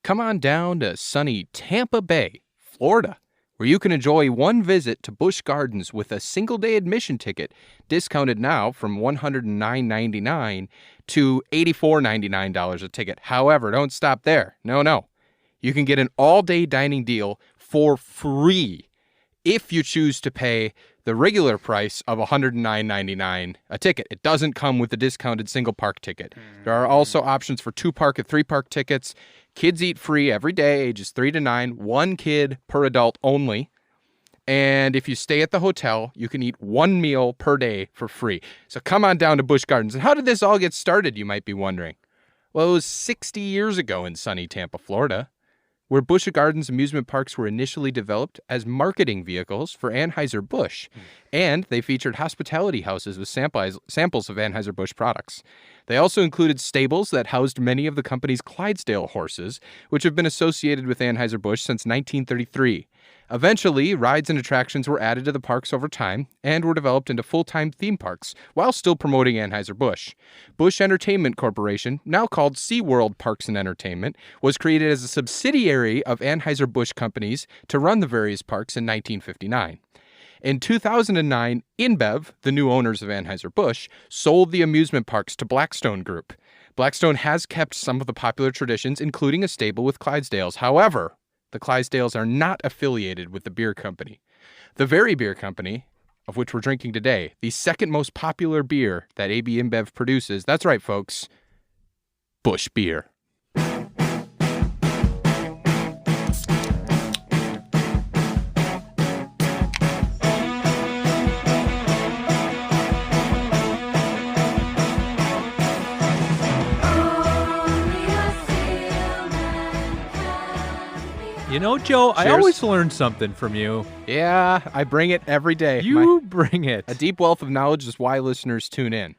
Come on down to sunny Tampa Bay, Florida, where you can enjoy one visit to Busch Gardens with a single-day admission ticket, discounted now from $109.99 to $84.99 a ticket. However, don't stop there. No. You can get an all-day dining deal for free if you choose to pay the regular price of $109.99 a ticket. It doesn't come with the discounted single park ticket. There are also options for 2-park and 3-park tickets. Kids eat free every day, ages 3 to 9, 1 kid per adult only. And if you stay at the hotel, you can eat 1 meal per day for free. So come on down to Busch Gardens. And how did this all get started, you might be wondering? Well, it was 60 years ago in sunny Tampa, Florida, where Busch Gardens amusement parks were initially developed as marketing vehicles for Anheuser-Busch, and they featured hospitality houses with samples of Anheuser-Busch products. They also included stables that housed many of the company's Clydesdale horses, which have been associated with Anheuser-Busch since 1933. Eventually, rides and attractions were added to the parks over time and were developed into full-time theme parks while still promoting Anheuser-Busch. Busch Entertainment Corporation, now called SeaWorld Parks and Entertainment, was created as a subsidiary of Anheuser-Busch companies to run the various parks in 1959. In 2009, InBev, the new owners of Anheuser-Busch, sold the amusement parks to Blackstone Group. Blackstone has kept some of the popular traditions, including a stable with Clydesdales. However, the Clydesdales are not affiliated with the beer company. The very beer company, of which we're drinking today, the second most popular beer that AB InBev produces, that's right, folks, Busch Beer. You know, Joe, Cheers. I always learn something from you. Yeah, I bring it every day. You bring it. A deep wealth of knowledge is why listeners tune in.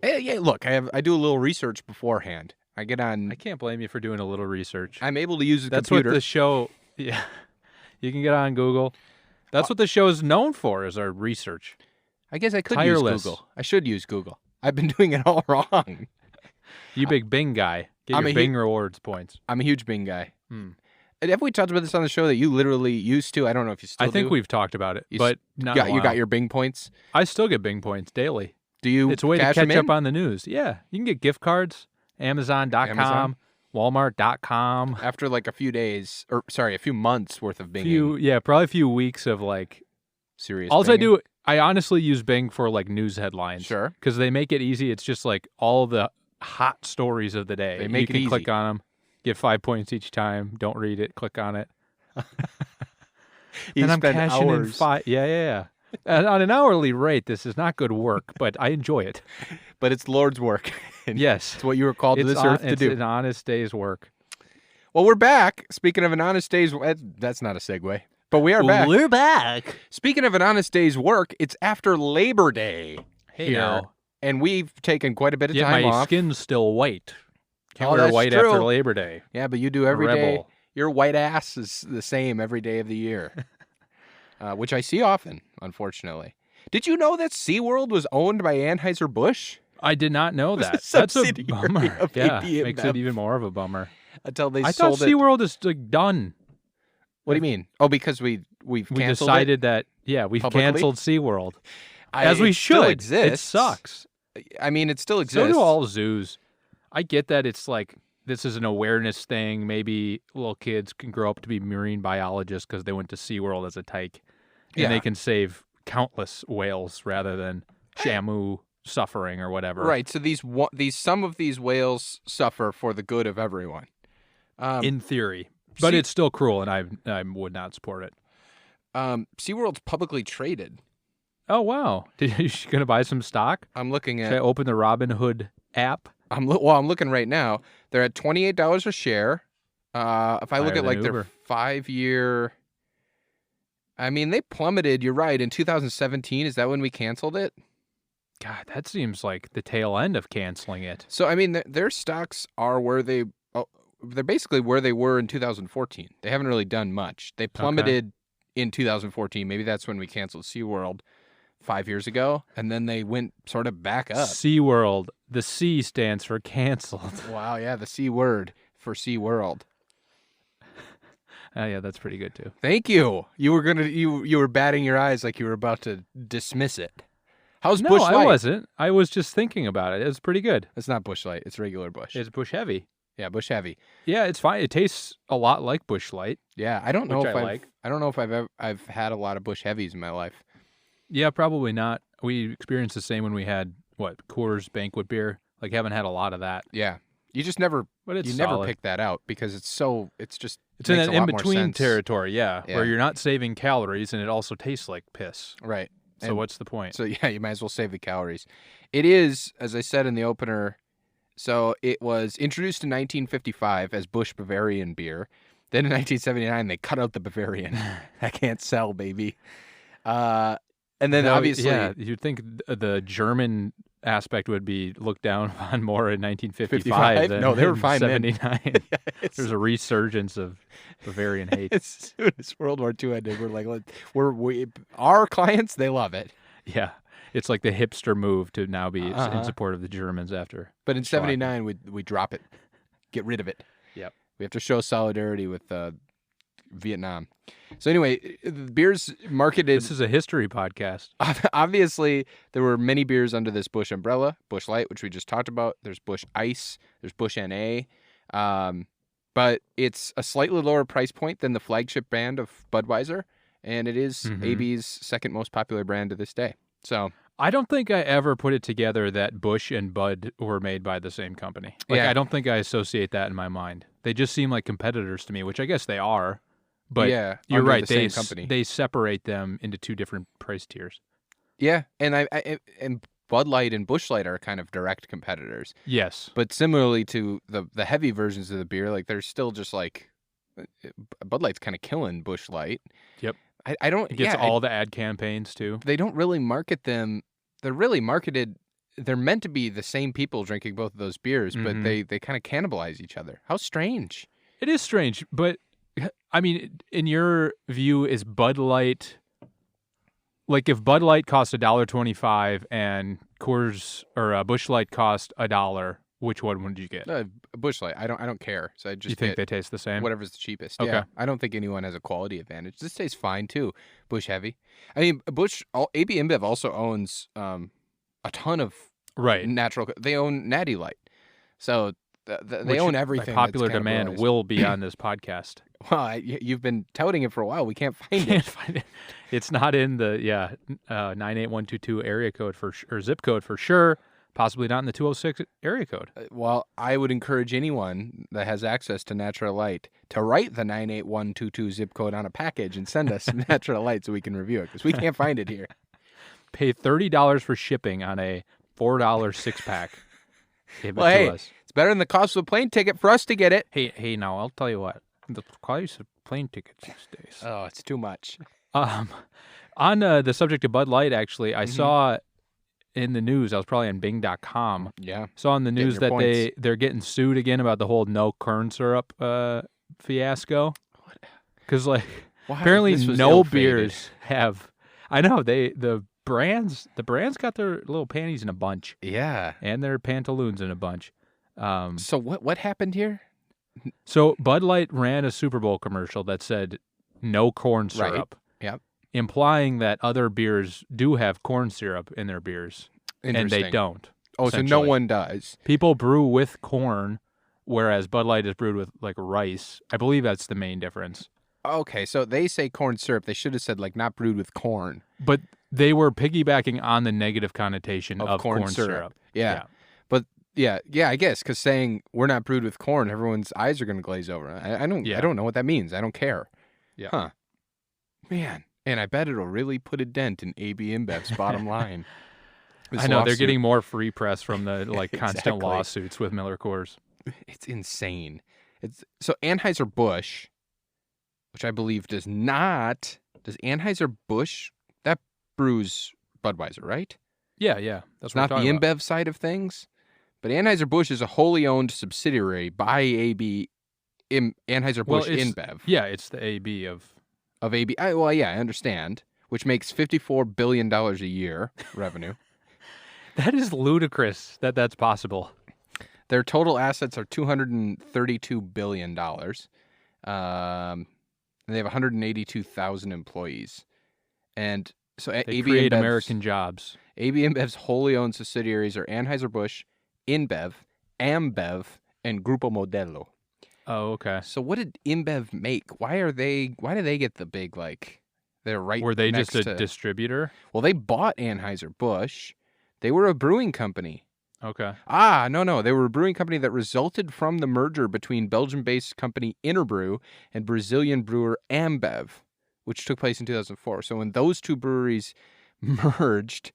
Hey, look, I do a little research beforehand. I get on. I can't blame you for doing a little research. I'm able to use a That's computer. what the show. Yeah, you can get on Google. That's what the show is known for, is our research. I guess I could Tireless. use Google. I should use Google. I've been doing it all wrong. You big Bing guy. Get I'm your a Bing rewards points. I'm a huge Bing guy. Have we talked about this on the show that you literally used to? I don't know if you still do. I think we've talked about it, but not in a you while. got your Bing points? I still get Bing points daily. Do you It's a way to cash catch them up in? on the news. Yeah, you can get gift cards, Amazon.com, Amazon? Walmart.com. After like a few months worth of Binging. Probably a few weeks of like Serious All I Binging? do, I honestly use Bing for like news headlines. Sure. Because they make it easy. It's just like all the hot stories of the day. They make you it can easy. click on them, get 5 points each time. Don't read it. Click on it. You and I'm spend cashing in hours. 5. Yeah. And on an hourly rate, this is not good work, but I enjoy it. But it's Lord's work. And Yes. It's what you were called to this earth to It's do. an honest day's work. Well, we're back. Speaking of an honest day's... That's not a segue. But we are back. We're back. Speaking of an honest day's work, it's after Labor Day Hey, here. now. And we've taken quite a bit of Yet time my off. skin's still white. Can't Oh, wear that's white true. after Labor Day. Yeah, but you do every day. Rebel. Your white ass is the same every day of the year, which I see often, unfortunately. Did you know that SeaWorld was owned by Anheuser-Busch? I did not know was a that. That's a subsidiary bummer. of Yeah, AB makes InBev. it even more of a bummer. Until they I thought sold it. SeaWorld is like done. What do you mean? Oh, because we've We canceled decided that, we've publicly? canceled SeaWorld. it? As we It still should. It exists. sucks. I mean, it still So exists. do all zoos. I get that it's like, this is an awareness thing. Maybe little kids can grow up to be marine biologists because they went to SeaWorld as a tyke. And Yeah. they can save countless whales rather than Shamu suffering or whatever. Right. So some of these whales suffer for the good of everyone. In theory. But Sea- it's still cruel, and I would not support it. SeaWorld's publicly traded. Oh, wow. You going to buy some stock? I'm looking Should I at. open the Robinhood app? I'm looking right now. They're at $28 a share. If I Higher look at than like Uber. their 5-year, I mean, they plummeted. You're right. In 2017, is that when we canceled it? God, that seems like the tail end of canceling it. So I mean, their stocks are they're basically where they were in 2014. They haven't really done much. They plummeted in 2014. Maybe that's when we canceled SeaWorld 5 years ago, and then they went sort of back up. SeaWorld. The C stands for canceled. Wow, yeah, the C word for SeaWorld. Oh, yeah, that's pretty good, too. Thank you. You were batting your eyes like you were about to dismiss it. How's No, Busch Light? I wasn't. I was just thinking about it. It was pretty good. It's not Busch Light. It's regular Busch. It's Busch Heavy. Yeah, Busch Heavy. Yeah, it's fine. It tastes a lot like Busch Light. Yeah, I don't know which if I don't know if I've had a lot of Busch Heavies in my life. Yeah, probably not. We experienced the same when we had Coors Banquet beer. Like, haven't had a lot of that. Yeah, you just never. But it's never solid. pick that out because it's just It's in makes that a lot in more between sense. territory, Yeah. where you're not saving calories and it also tastes like piss. Right. So And what's the point? So yeah, you might as well save the calories. It is, as I said in the opener. So it was introduced in 1955 as Busch Bavarian beer. Then in 1979 they cut out the Bavarian. That can't sell, baby. And then obviously, yeah, you'd think the German aspect would be looked down on more in 1955 55? than No, they were in fine then. 79. There's a resurgence of Bavarian hate. As soon as World War II ended, our clients, they love it. Yeah, it's like the hipster move to now be in support of the Germans after. But in 79, we drop it, get rid of it. Yep. We have to show solidarity with Vietnam. So anyway, the beers marketed. This is a history podcast. Obviously, there were many beers under this Busch umbrella. Busch Light, which we just talked about. There's Busch Ice. There's Busch NA. But it's a slightly lower price point than the flagship brand of Budweiser, and it is AB's second most popular brand to this day. So I don't think I ever put it together that Busch and Bud were made by the same company. I don't think I associate that in my mind. They just seem like competitors to me, which I guess they are. But yeah, you're right. the same company. They separate them into two different price tiers. Yeah, and and Bud Light and Busch Light are kind of direct competitors. Yes, but similarly to the heavy versions of the beer, like they're still just like Bud Light's kind of killing Busch Light. Yep. I don't. It gets all the ad campaigns too. They don't really market them. They're really marketed. They're meant to be the same people drinking both of those beers, but they kind of cannibalize each other. How strange. It is strange, but I mean, in your view, is Bud Light, like if Bud Light cost $1.25 and Coors or Busch Light cost $1, which one would you get? Busch Light. I don't care. So I just you think they taste the same? Whatever's the cheapest. Okay. Yeah. I don't think anyone has a quality advantage. This tastes fine too. Busch Heavy. I mean, AB InBev also owns a ton of natural. They own Natty Light, so they own everything. By popular demand will be on this podcast. Well, you've been touting it for a while. We can't find Can't find it. It's not in the 98122 area code or zip code for sure. Possibly not in the 206 area code. Well, I would encourage anyone that has access to Natural Light to write the 98122 zip code on a package and send us some Natural Light so we can review it because we can't find it here. Pay $30 for shipping on a $4 six-pack. Well, hey, it's better than the cost of a plane ticket for us to get it. Hey, now I'll tell you what. The price of plane tickets these days. Oh, it's too much. On the subject of Bud Light, actually, I saw in the news, I was probably on Bing.com. Yeah. Saw in the news that they're getting sued again about the whole no corn syrup fiasco. Because apparently no beers have. I know the brands got their little panties in a bunch. Yeah. And their pantaloons in a bunch. So what happened here? So Bud Light ran a Super Bowl commercial that said no corn syrup. Right. Yep. Implying that other beers do have corn syrup in their beers, and they don't. Oh, so no one does. People brew with corn, whereas Bud Light is brewed with like rice. I believe that's the main difference. Okay, so they say corn syrup. They should have said like not brewed with corn. But they were piggybacking on the negative connotation of corn syrup. Yeah. But yeah, I guess because saying we're not brewed with corn, everyone's eyes are going to glaze over. I don't know what that means. I don't care. Yeah. Huh. Man. And I bet it'll really put a dent in AB InBev's bottom line. I know they're getting more free press from the constant Exactly. lawsuits with Miller Coors. It's insane. So Anheuser-Busch, which I believe does Anheuser-Busch that brews Budweiser, right? Yeah, that's what not the InBev side of things, but Anheuser-Busch is a wholly owned subsidiary by AB Anheuser-Busch InBev. Yeah, it's the AB of AB. I understand, which makes $54 billion a year revenue. That is ludicrous that that's possible. Their total assets are $232 billion. and they have 182,000 employees. And so They AB create InBev's, American jobs. AB InBev's wholly owned subsidiaries are Anheuser-Busch, InBev, Ambev, and Grupo Modelo. Oh, okay. So what did InBev make? Why do they get the big, they're right Were they next just a to... distributor? Well, they bought Anheuser-Busch. They were a brewing company. Okay. No. They were a brewing company that resulted from the merger between Belgian-based company Interbrew and Brazilian brewer Ambev, which took place in 2004. So when those two breweries merged,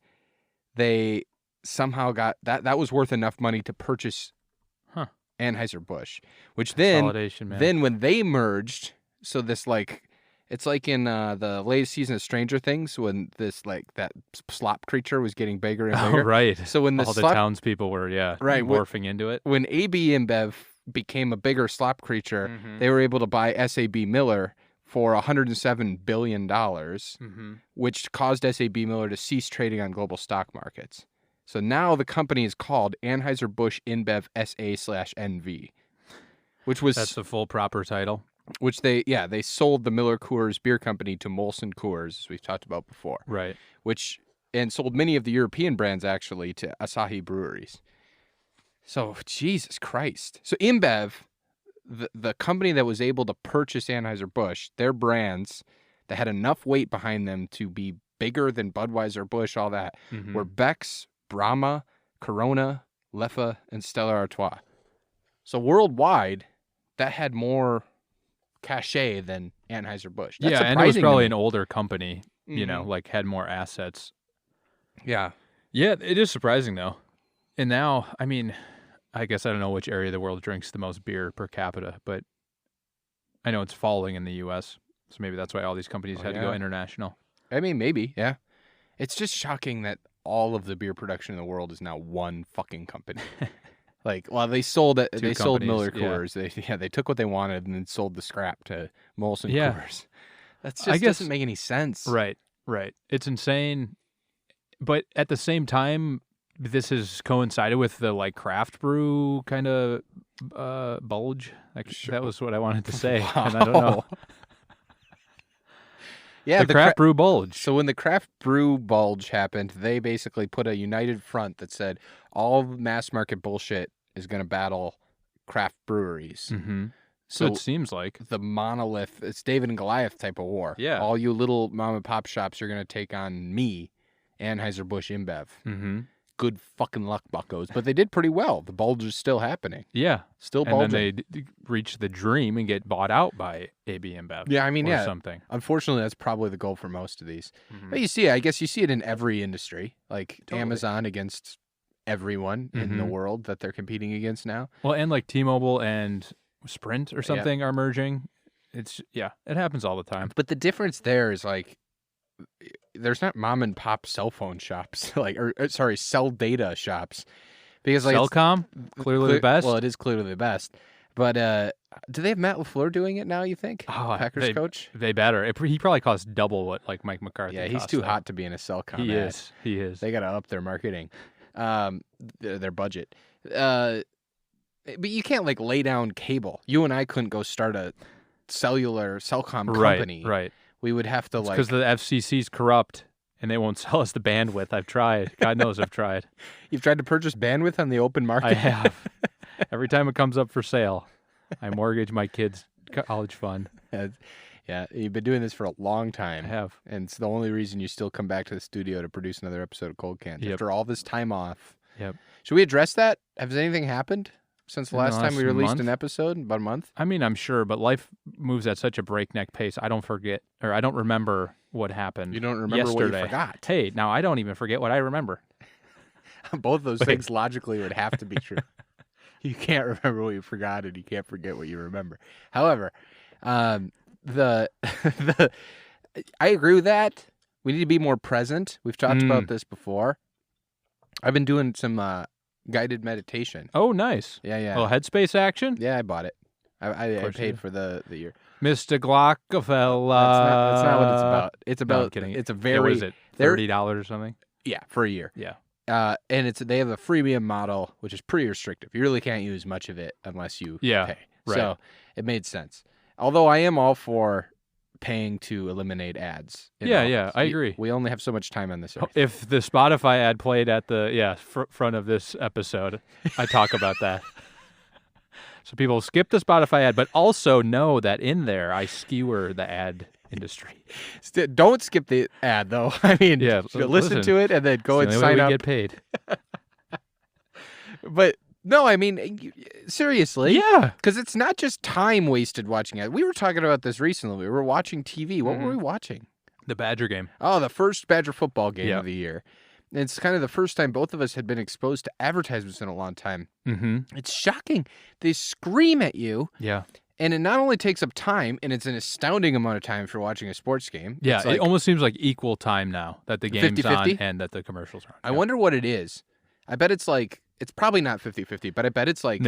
they somehow got... That was worth enough money to purchase Anheuser-Busch, which then when they merged, so this it's like in the latest season of Stranger Things when this that slop creature was getting bigger and bigger. Oh, right. So when all the townspeople were morphing into it. When AB InBev became a bigger slop creature, they were able to buy SAB Miller for $107 billion, which caused SAB Miller to cease trading on global stock markets. So now the company is called Anheuser-Busch InBev SA/NV, which was... That's the full proper title. Which they sold the Miller Coors Beer Company to Molson Coors, as we've talked about before. Right. And sold many of the European brands, actually, to Asahi Breweries. So, Jesus Christ. So InBev, the company that was able to purchase Anheuser-Busch, their brands that had enough weight behind them to be bigger than Budweiser, Busch, all that, were Beck's, Brahma, Corona, Leffe, and Stella Artois. So worldwide, that had more cachet than Anheuser-Busch. That's and it was probably an older company, had more assets. Yeah. Yeah, it is surprising, though. And now, I mean, I guess I don't know which area of the world drinks the most beer per capita, but I know it's falling in the U.S., so maybe that's why all these companies had to go international. I mean, maybe, yeah. It's just shocking that all of the beer production in the world is now one fucking company. They sold it. They sold Miller Coors. They took what they wanted and then sold the scrap to Molson Coors. That just doesn't make any sense. Right. It's insane. But at the same time, this has coincided with the craft brew kind of bulge. That was what I wanted to say, and I don't know. Yeah, the craft brew bulge. So when the craft brew bulge happened, they basically put a united front that said all mass market bullshit is going to battle craft breweries. Mm-hmm. So it seems like the monolith, it's David and Goliath type of war. Yeah. All you little mom and pop shops are going to take on me, Anheuser-Busch InBev. Mm-hmm. Good fucking luck, buckos. But they did pretty well. The bulge is still happening. Yeah. Still bulging. And then they reach the dream and get bought out by AB InBev. Yeah, I mean, something. Unfortunately, that's probably the goal for most of these. Mm-hmm. But I guess you see it in every industry. Totally. Amazon against everyone in the world that they're competing against now. Well, and T-Mobile and Sprint or something are merging. It happens all the time. But the difference there is there's not mom and pop cell phone shops, cell data shops, because Cellcom, clearly the best. Well, it is clearly the best. But do they have Matt LaFleur doing it now? You think? Packers coach? They better. He probably costs double what Mike McCarthy. Yeah, he's too hot to be in a Cellcom. He is. They got to up their marketing, their budget. But you can't lay down cable. You and I couldn't go start a Cellcom company. Right. We would have to because the FCC's corrupt and they won't sell us the bandwidth. I've tried. God knows I've tried. You've tried to purchase bandwidth on the open market? I have. Every time it comes up for sale, I mortgage my kids' college fund. Yeah, you've been doing this for a long time. I have. And it's the only reason you still come back to the studio to produce another episode of Cold Cans after all this time off. Yep. Should we address that? Has anything happened since the last time we released an episode? About a month? I mean, I'm sure, but life moves at such a breakneck pace. I don't remember what happened. You don't remember yesterday. What you forgot. Hey, now I don't even forget what I remember. Both those things logically would have to be true. You can't remember what you forgot, and you can't forget what you remember. However, I agree with that. We need to be more present. We've talked about this before. I've been doing some guided meditation. Oh, nice. Yeah. Well, Headspace action? Yeah, I bought it. I paid for the year. Mr. Glockfella. That's not what it's about. It's about. No, I'm kidding. It's a very. What is it? $30 or something? Yeah, for a year. Yeah. And they have a freemium model, which is pretty restrictive. You really can't use much of it unless you pay. Right. So it made sense. Although I am all for paying to eliminate ads. I agree. We only have so much time on this earth. If the Spotify ad played at the front of this episode, I talk about that. So people skip the Spotify ad, but also know that in there I skewer the ad industry. Don't skip the ad, though. I mean, listen to it and then go and sign up. Get paid. But no, I mean, seriously. Yeah. Because it's not just time wasted watching it. We were talking about this recently. We were watching TV. What were we watching? The Badger game. Oh, the first Badger football game of the year. And it's kind of the first time both of us had been exposed to advertisements in a long time. Mm-hmm. It's shocking. They scream at you. Yeah. And it not only takes up time, and it's an astounding amount of time if you're watching a sports game. Yeah, it almost seems like equal time now that the game's 50-50? on and that the commercials are on. I wonder what it is. I bet it's like, it's probably not 50-50, but I bet it's like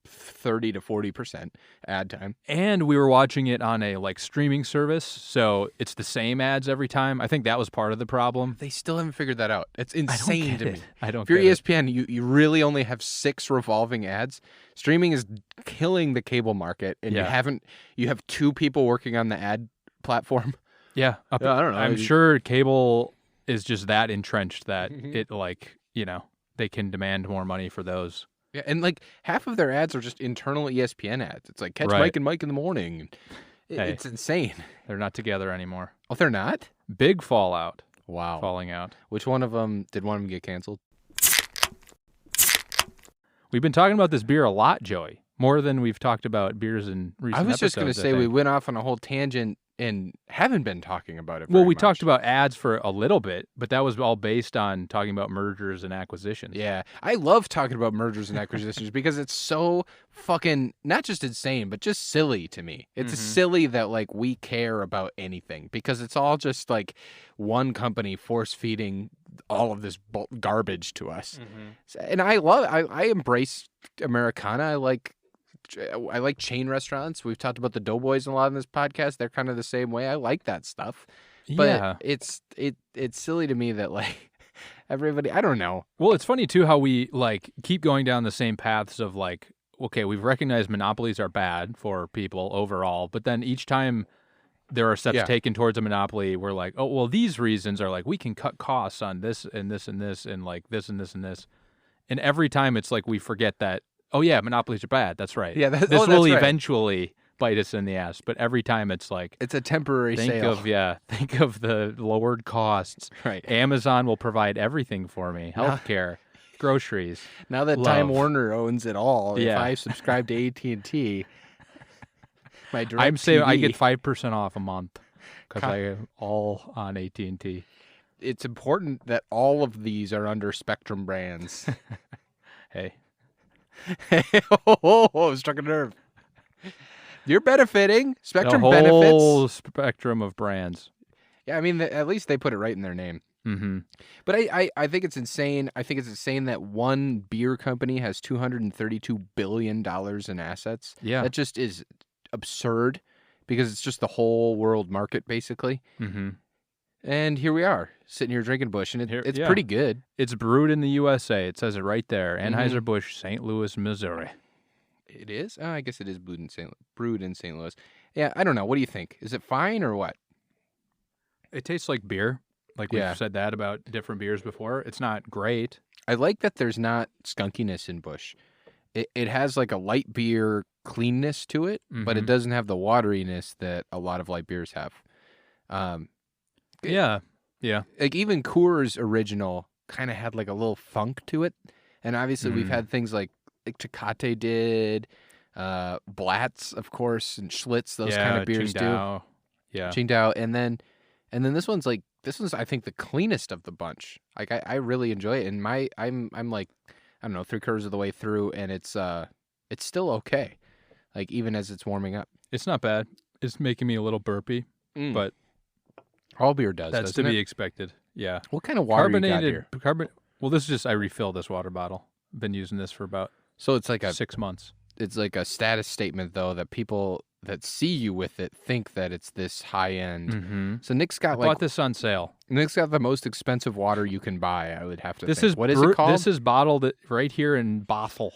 30 to 40% ad time. And we were watching it on a streaming service, so it's the same ads every time. I think that was part of the problem. They still haven't figured that out. It's insane to me. I don't If you're get it. ESPN, you really only have 6 revolving ads. Streaming is killing the cable market, and you have 2 people working on the ad platform. Yeah. I don't know. I'm sure cable is just that entrenched that it they can demand more money for those. Yeah, and half of their ads are just internal ESPN ads. It's like, catch Mike and Mike in the morning. It's insane. They're not together anymore. Oh, they're not? Big fallout. Wow. Falling out. Which one of them did one of them get canceled? We've been talking about this beer a lot, Joey. More than we've talked about beers in recent episodes. I was just going to say we went off on a whole tangent and haven't been talking about it Well, very we much. talked about ads for a little bit, but that was all based on talking about mergers and acquisitions. Yeah. I love talking about mergers and acquisitions because it's so fucking, not just insane, but just silly to me. It's silly that we care about anything because it's all just one company force feeding all of this garbage to us. And I embrace Americana. I like chain restaurants. We've talked about the Doughboys a lot in this podcast. They're kind of the same way. I like that stuff. But it's silly to me that everybody, I don't know. Well, it's funny too how we keep going down the same paths of okay, we've recognized monopolies are bad for people overall, but then each time there are steps taken towards a monopoly, we're like, oh, well, these reasons are we can cut costs on this and this and this and this and this and this. And every time it's we forget that, oh, yeah, monopolies are bad. That's right. Yeah, this will eventually bite us in the ass. But every time it's it's a temporary sale. Think of the lowered costs. Right. Amazon will provide everything for me. Healthcare, groceries. Now that Time Warner owns it all, if I subscribe to AT&T, my direct I'm saying TV, I get 5% off a month because I am all on AT&T. It's important that all of these are under Spectrum brands. Hey. Struck a nerve. You're benefiting. Spectrum the benefits. Whole spectrum of brands. Yeah, I mean, at least they put it right in their name. Mm-hmm. But I think it's insane. I think it's insane that one beer company has $232 billion in assets. Yeah. That just is absurd because it's just the whole world market, basically. Mm-hmm. And here we are, sitting here drinking Busch, and it's pretty good. It's brewed in the USA. It says it right there. Anheuser-Busch, St. Louis, Missouri. It is? Oh, I guess it is brewed in St. Louis. Yeah, I don't know. What do you think? Is it fine or what? It tastes like beer. We've said that about different beers before. It's not great. I like that there's not skunkiness in Busch. It has a light beer cleanness to it, but it doesn't have the wateriness that a lot of light beers have. Yeah. Even Coors Original kind of had a little funk to it. And obviously we've had things like Tecate did, Blatz, of course, and Schlitz, those kind of beers Qingdao. do. Yeah. Qingdao. And then this one's I think the cleanest of the bunch. I really enjoy it. And I'm I don't know, 3/4 of the way through, and it's still okay. Even as it's warming up. It's not bad. It's making me a little burpy, but all beer does. That's to be expected. Yeah. What kind of water you got here? Well, this is just I refill this water bottle. I've been using this for about so it's 6 months. It's a status statement though that people that see you with it think that it's this high end. Mm-hmm. So Nick's got bought this on sale. Nick's got the most expensive water you can buy. I would have to. This think. is what is it called? This is bottled right here in Bothell.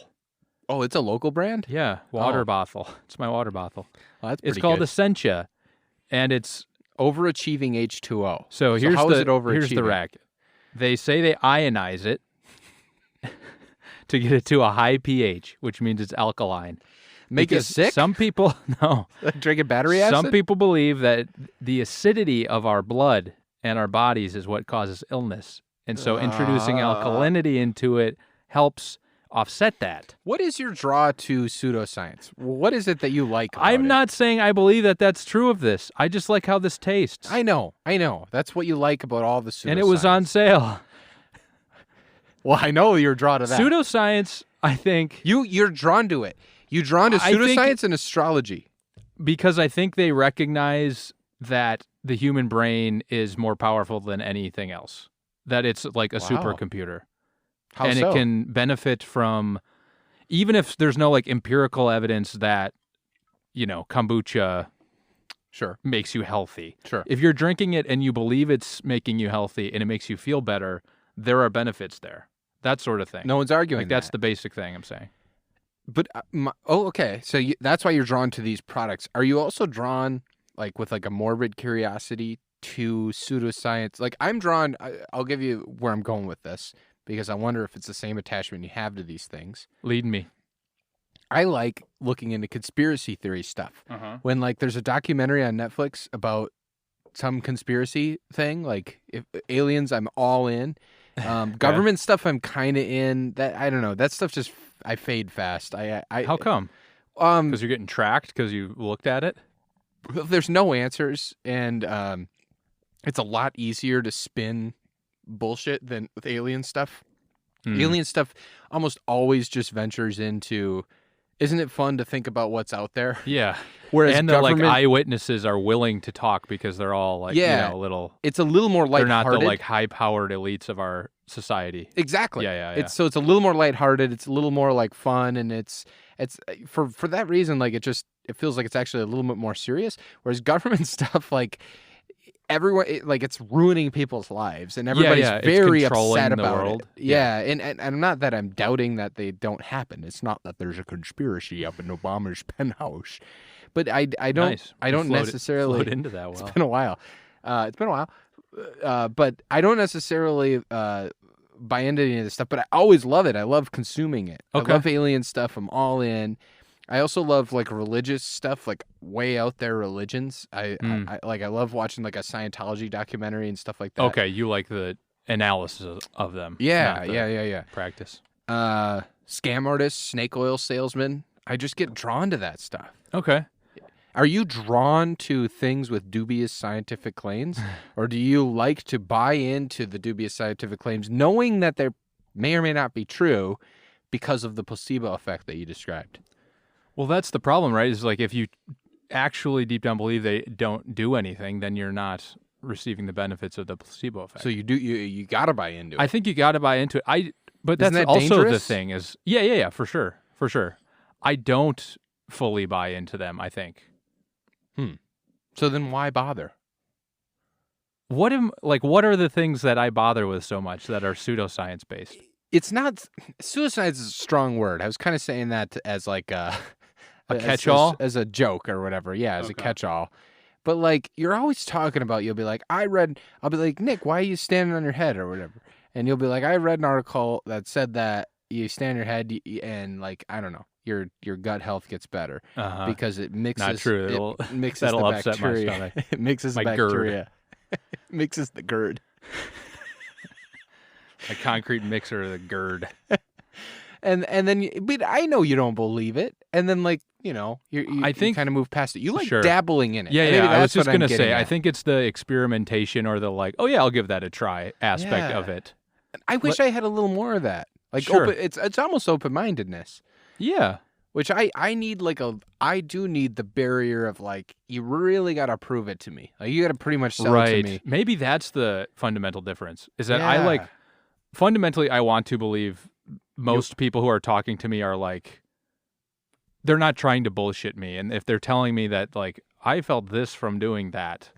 Oh, it's a local brand. Yeah, water bottle. It's my water bottle. Oh, that's it's called good. Essentia. And it's overachieving H2O. So here's how is it here's the racket. They say they ionize it to get it to a high pH, which means it's alkaline. Make it sick? Some people drinking battery acid? Some people believe that the acidity of our blood and our bodies is what causes illness. And so introducing alkalinity into it helps offset that. What is your draw to pseudoscience? What is it that you like about I'm not saying I believe that that's true of this. I just like how this tastes. I know. That's what you like about all the pseudoscience. And it was on sale. Well, I know you're drawn to that. Pseudoscience, I think. You're drawn to it. You're drawn to pseudoscience and astrology. Because I think they recognize that the human brain is more powerful than anything else. That it's like a supercomputer. How and so? It can benefit from, even if there's no like empirical evidence that, kombucha makes you healthy. Sure. If you're drinking it and you believe it's making you healthy and it makes you feel better, there are benefits there. That sort of thing. No one's arguing that's the basic thing I'm saying. But, okay. So that's why you're drawn to these products. Are you also drawn, like, with, like, a morbid curiosity to pseudoscience? Like, I'm drawn, I'll give you where I'm going with this, because I wonder if it's the same attachment you have to these things. Lead me. I like looking into conspiracy theory stuff. When, like, there's a documentary on Netflix about some conspiracy thing, like, if aliens, I'm all in. Government stuff, I'm kind of in. That I don't know. That stuff just I fade fast. How come? Because you're getting tracked because you looked at it. There's no answers, and it's a lot easier to spin bullshit than with alien stuff. Alien stuff almost always just ventures into, isn't it fun to think about what's out there? Yeah. Whereas and the like eyewitnesses are willing to talk because they're all like, little. It's a little more lighthearted. They're not the like high-powered elites of our society. Exactly. Yeah. So it's a little more lighthearted. It's a little more like fun, and it's for that reason, like it feels like it's actually a little bit more serious. Whereas government stuff, like everyone, it's ruining people's lives, and everybody's very upset about it. Yeah, and not that I'm doubting that they don't happen. It's not that there's a conspiracy up in Obama's penthouse. But I don't necessarily float into that. It's been a while. But I don't necessarily buy into any of this stuff. But I always love it. I love consuming it. Okay. I love alien stuff. I'm all in. I also love like religious stuff, like way out there religions. I love watching like a Scientology documentary and stuff like that. Okay, you like the analysis of them. Yeah. Practice. Scam artists, snake oil salesmen. I just get drawn to that stuff. Okay. Are you drawn to things with dubious scientific claims, or do you like to buy into the dubious scientific claims, knowing that they may or may not be true because of the placebo effect that you described? Well, that's the problem, right? Is like if you actually deep down believe they don't do anything, then you're not receiving the benefits of the placebo effect. So you got to buy into it. I think you got to buy into it. But that's that also dangerous? The thing is, yeah, for sure. I don't fully buy into them, I think. So then why bother? What are the things that I bother with so much that are pseudoscience based? It's not pseudoscience is a strong word. I was kind of saying that as like a catch-all, as a joke or whatever. Yeah, as a catch-all. But like you're always talking about, you'll be like, I'll be like, Nick, why are you standing on your head or whatever? And you'll be like, I read an article that said that you stand on your head and like, I don't know, your gut health gets better because it mixes. Not true. It mixes that'll the upset bacteria. my stomach. It mixes my the bacteria. GERD. Mixes the GERD. A concrete mixer of the GERD. And then, but I know you don't believe it. And then, like, you kind of move past it. You like dabbling in it. Yeah. I was just going to say, I think it's the experimentation or the like, oh yeah, I'll give that a try aspect of it. I wish I had a little more of that. Like, it's almost open-mindedness. Yeah. Which I need I do need the barrier of like, you really got to prove it to me. Like, you got to pretty much sell it to me. Maybe that's the fundamental difference is that fundamentally, I want to believe most people who are talking to me are like, they're not trying to bullshit me. And if they're telling me that like, I felt this from doing that,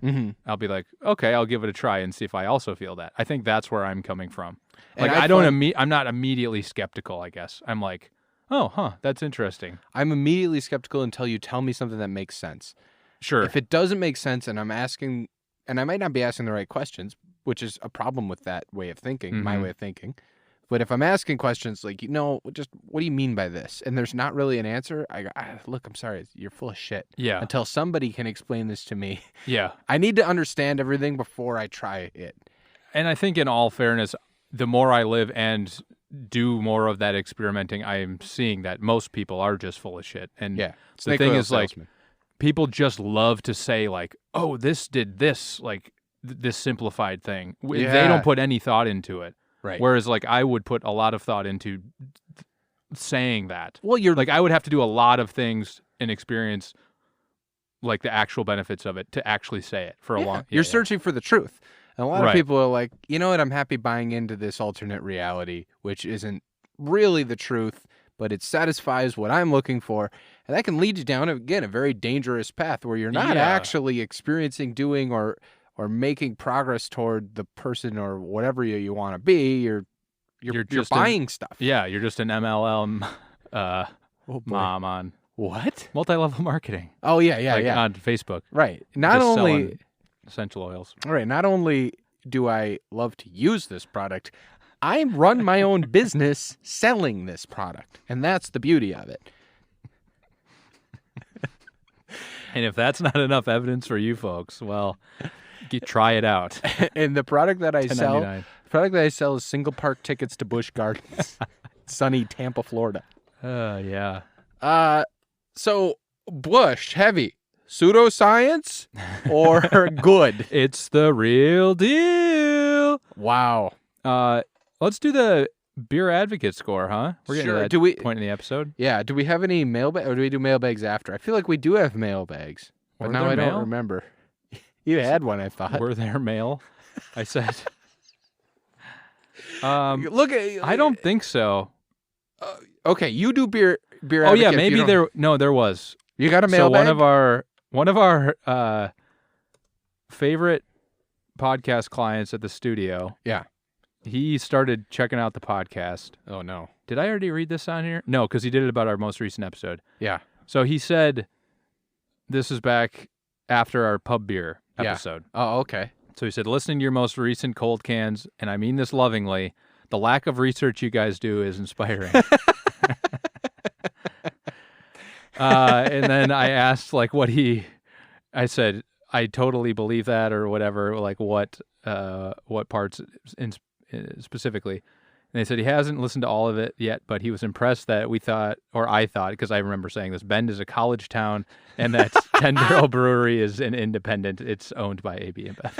I'll be like, okay, I'll give it a try and see if I also feel that. I think that's where I'm coming from. Like, I'm not immediately skeptical, I guess. I'm like, oh, that's interesting. I'm immediately skeptical until you tell me something that makes sense. Sure. If it doesn't make sense and I'm asking, and I might not be asking the right questions, which is a problem with that way of thinking, my way of thinking. But if I'm asking questions like, just what do you mean by this? And there's not really an answer, I go, look, I'm sorry, you're full of shit. Yeah. Until somebody can explain this to me. Yeah. I need to understand everything before I try it. And I think in all fairness, the more I live and do more of that experimenting, I am seeing that most people are just full of shit. And the thing is, like, people just love to say, like, oh, this did this, like, this simplified thing. They don't put any thought into it. Right. Whereas, like, I would put a lot of thought into saying that. Well, you're like, I would have to do a lot of things and experience, like, the actual benefits of it to actually say it for a long. You're searching for the truth. And a lot of people are like, you know what? I'm happy buying into this alternate reality, which isn't really the truth, but it satisfies what I'm looking for. And that can lead you down, again, a very dangerous path where you're not actually experiencing, doing, or making progress toward the person or whatever you want to be. You're just buying stuff. Yeah, you're just an MLM mom on what? Multi-level marketing. Oh yeah, on Facebook. Right. Not only essential oils. All right. Not only do I love to use this product, I run my own business selling this product, and that's the beauty of it. And if that's not enough evidence for you folks, well, try it out. And the product that I sell is single park tickets to Busch Gardens, sunny Tampa, Florida. Yeah. So Busch, heavy, pseudoscience or good? It's the real deal. Wow. Let's do the beer advocate score, huh? We're getting to that point in the episode. Yeah. Do we have any mailbag, or do we do mailbags after? I feel like we do have mailbags, but now I don't remember. You had one, I thought. Were there mail? I said. Look at. I don't think so. Okay, you do beer. Oh yeah, maybe there. No, there was. You got a mailbag. So one of our favorite podcast clients at the studio. Yeah. He started checking out the podcast. Oh, no. Did I already read this on here? No, because he did it about our most recent episode. Yeah. So he said, this is back after our pub beer episode. Oh, okay. So he said, listening to your most recent cold cans, and I mean this lovingly, the lack of research you guys do is inspiring. And then I asked, like, I said, I totally believe that, or whatever, like what parts specifically. And they said he hasn't listened to all of it yet, but he was impressed that I thought, because I remember saying this, Bend is a college town, and that 10 Barrel Brewery is an independent. It's owned by AB and Beth.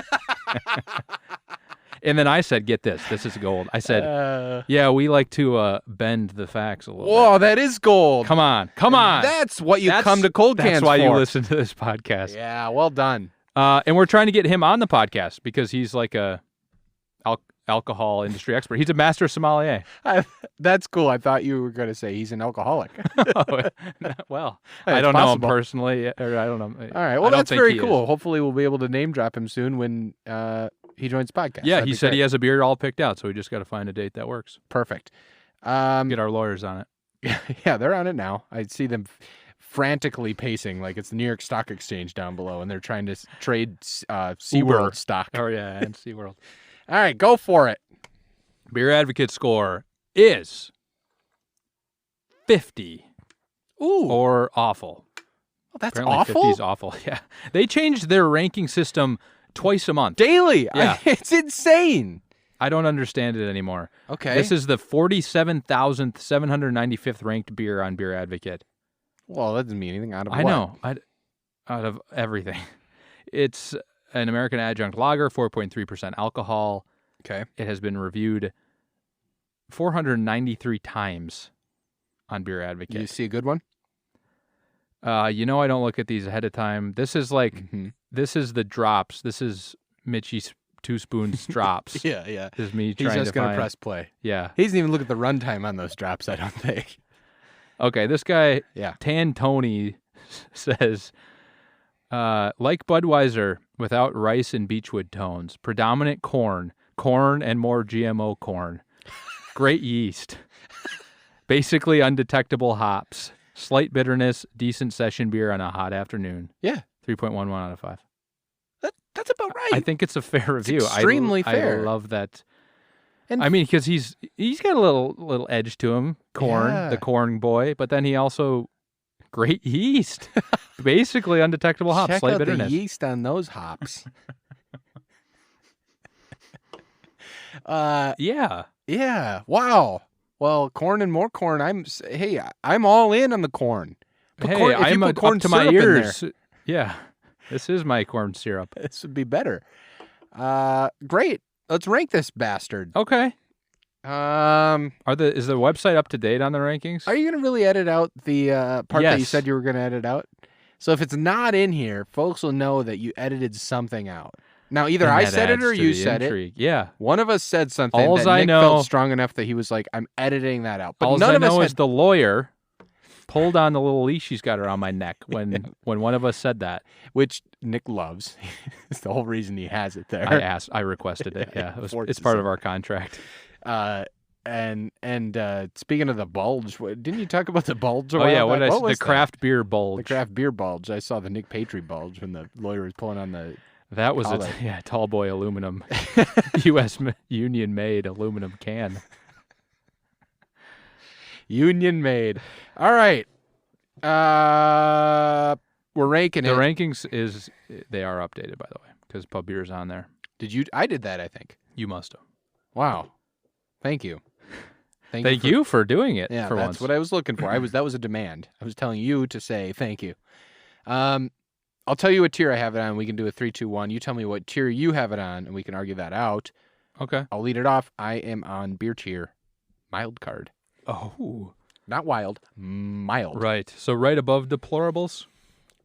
And then I said, get this is gold. I said, yeah, we like to bend the facts a little bit. Whoa, that is gold. Come on. That's what you come to cold cans for. That's why you listen to this podcast. Yeah, well done. And we're trying to get him on the podcast because he's like a alcohol industry expert. He's a master sommelier. That's cool. I thought you were going to say he's an alcoholic. Well, I don't know him personally, or I don't know. All right. Well, that's very cool. Hopefully, we'll be able to name drop him soon when he joins the podcast. Yeah, he said he has a beer all picked out, so we just got to find a date that works. Perfect. Get our lawyers on it. Yeah, they're on it now. I see them frantically pacing like it's the New York Stock Exchange down below, and they're trying to trade SeaWorld stock. Oh, yeah, and SeaWorld. All right, go for it. Beer Advocate score is 50. Ooh. Or awful. Well, that's apparently awful? 50 is awful, yeah. They changed their ranking system twice a month. Daily. Yeah. It's insane. I don't understand it anymore. Okay. This is the 47,795th ranked beer on Beer Advocate. Well, that doesn't mean anything. Out of what? I know. Out of everything. It's an American adjunct lager, 4.3% alcohol. Okay. It has been reviewed 493 times on Beer Advocate. You see a good one? I don't look at these ahead of time. This is like, this is the drops. This is Mitchie's 2 spoons drops. Yeah. This is me He's trying just to going to find. press play. Yeah. He doesn't even look at the runtime on those drops, I don't think. Okay, this guy, Yeah. Tan Tony, says, like Budweiser, without rice and beechwood tones, predominant corn and more GMO corn, great yeast, basically undetectable hops, Slight bitterness, decent session beer on a hot afternoon. Yeah. 3.11 out of 5. That's about right. I think it's a fair review. Extremely fair. I love that. And I mean, because he's got a little edge to him, the corn boy, but then he also great yeast, basically undetectable hops, check slight out bitterness. the yeast on those hops. Yeah. Wow. Well, corn and more corn. I'm all in on the corn. I'm up to my ears. Yeah, this is my corn syrup. This would be better. Great. Let's rank this bastard. Okay. Is the website up to date on the rankings? Are you going to really edit out the part that you Yes. said you were going to edit out? So if it's not in here, folks will know that you edited something out. Now, either And I that said it adds or to you the said intrigue. it. Yeah. One of us said something Alls that I Nick know- felt strong enough that he was like, I'm editing that out. But All none I of us know had... is the lawyer pulled on the little leash she's got around my neck when one of us said that. Which Nick loves. It's the whole reason he has it there. I requested it. Yeah, Forced it's to part say. of our contract. And speaking of the bulge, didn't you talk about the bulge? Oh yeah, what was the that? craft beer bulge. The craft beer bulge. I saw the Nick Patry bulge when the lawyer was pulling on the... That was collar. tall boy aluminum, U.S. Union made aluminum can. Union made. All right. We're ranking The it. rankings they are updated, by the way, because Pub Beer's on there. Did you? I did that, I think. You must have. Wow. Thank you. Thank you for doing it. Yeah, for that's once. what I was looking for. That was a demand. I was telling you to say thank you. I'll tell you what tier I have it on. We can do a 3, 2, 1. You tell me what tier you have it on, and we can argue that out. Okay. I'll lead it off. I am on beer tier, mild card. Oh. Not wild, mild. Right. So right above deplorables?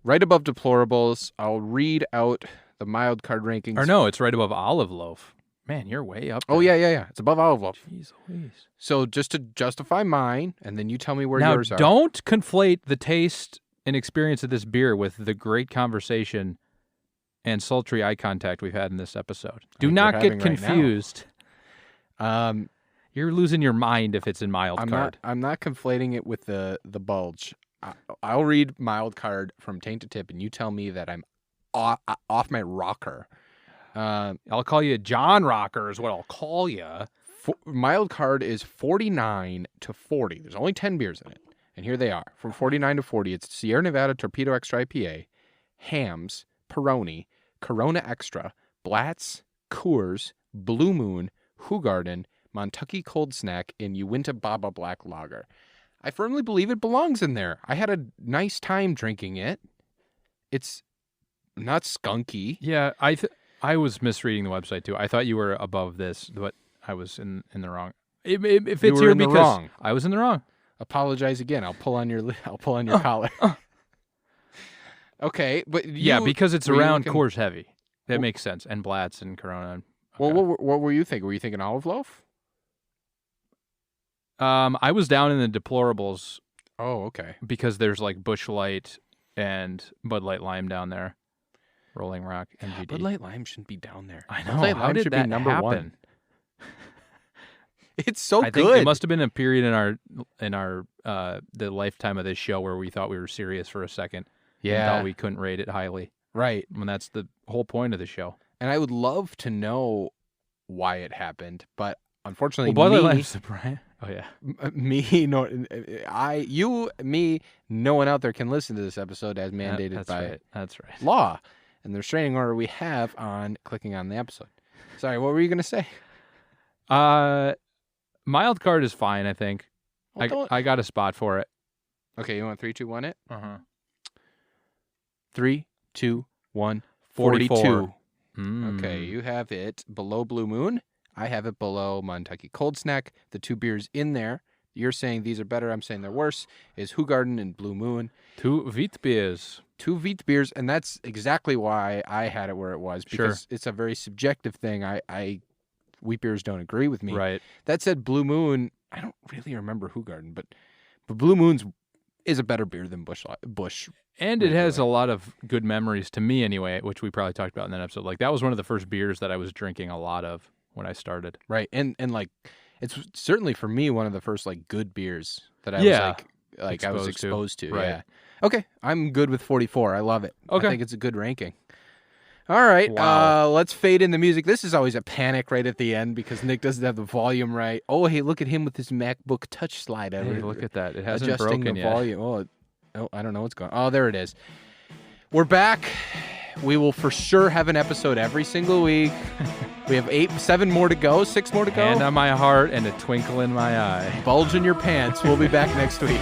Right above deplorables. I'll read out the mild card rankings. Or no, it's right above olive loaf. Man, you're way up there. Oh, yeah. It's above olive loaf. Jeez Louise. So just to justify mine, and then you tell me where Now, yours are. don't conflate the taste and experience of this beer with the great conversation and sultry eye contact we've had in this episode. Do think not we're get having right now. confused. You're losing your mind if it's in mild card. I'm not conflating it with the bulge. I'll read mild card from taint to tip, and you tell me that I'm off my rocker. I'll call you John Rocker is what I'll call you. Mild card is 49 to 40. There's only 10 beers in it. And here they are. From 49 to 40, it's Sierra Nevada Torpedo Extra IPA, Hams, Peroni, Corona Extra, Blatz, Coors, Blue Moon, Hoegaarden, Montucky Cold Snack, and Uinta Baba Black Lager. I firmly believe it belongs in there. I had a nice time drinking it. It's not skunky. Yeah, I was misreading the website too. I thought you were above this, but I was in the wrong. If it's You were here in the because wrong. I was in the wrong. Apologize again. I'll pull on your collar. Okay, but Because it's were you around looking- Coors Heavy. That makes sense. And Blatz and Corona. Well, Okay. what were you thinking? Were you thinking olive loaf? I was down in the deplorables Oh, okay. because there's like Busch Light and Bud Light Lime down there. Rolling Rock, MGD. Bud Light Lime shouldn't be down there. I Bud know. Light How Lime did should that be number happen? one. It's so I good. think it must have been a period in our the lifetime of this show where we thought we were serious for a second. And Yeah, thought we couldn't rate it highly. right. When that's the whole point of the show. And I would love to know why it happened, but unfortunately, Bud Light me, Lime's the brand. Oh yeah. no one out there can listen to this episode as mandated That's by right. That's right. law and the restraining order we have on clicking on the episode. Sorry, what were you going to say? Mild card is fine, I think. Well, I got a spot for it. Okay, you want 3, 2, 1 it? Uh-huh. 3, 2, 1, 44. 42. Mm. Okay, you have it below Blue Moon. I have it below Montucky Cold Snack. The two beers in there, you're saying these are better, I'm saying they're worse, is Hoegaarden and Blue Moon. 2 wheat beers. 2 wheat beers, and that's exactly why I had it where it was, because it's a very subjective thing. Wheat beers don't agree with me. Right. That said, Blue Moon, I don't really remember Hoegaarden, but Blue Moon's is a better beer than Busch. And it has a lot of good memories to me anyway, which we probably talked about in that episode. Like that was one of the first beers that I was drinking a lot of when I started. Right. And like it's certainly for me one of the first like good beers that I was like I was exposed to. Right. Yeah. Okay, I'm good with 44. I love it. Okay. I think it's a good ranking. All right, Wow. let's fade in the music. This is always a panic right at the end because Nick doesn't have the volume right. Oh, hey, look at him with his MacBook Touch slider. Hey, look at that. It hasn't adjusting broken the yet. volume. Oh, I don't know what's going on. Oh, there it is. We're back. We will for sure have an episode every single week. We have 7 more to go, 6 more to go. Hand on my heart and a twinkle in my eye. Bulge in your pants. We'll be back next week.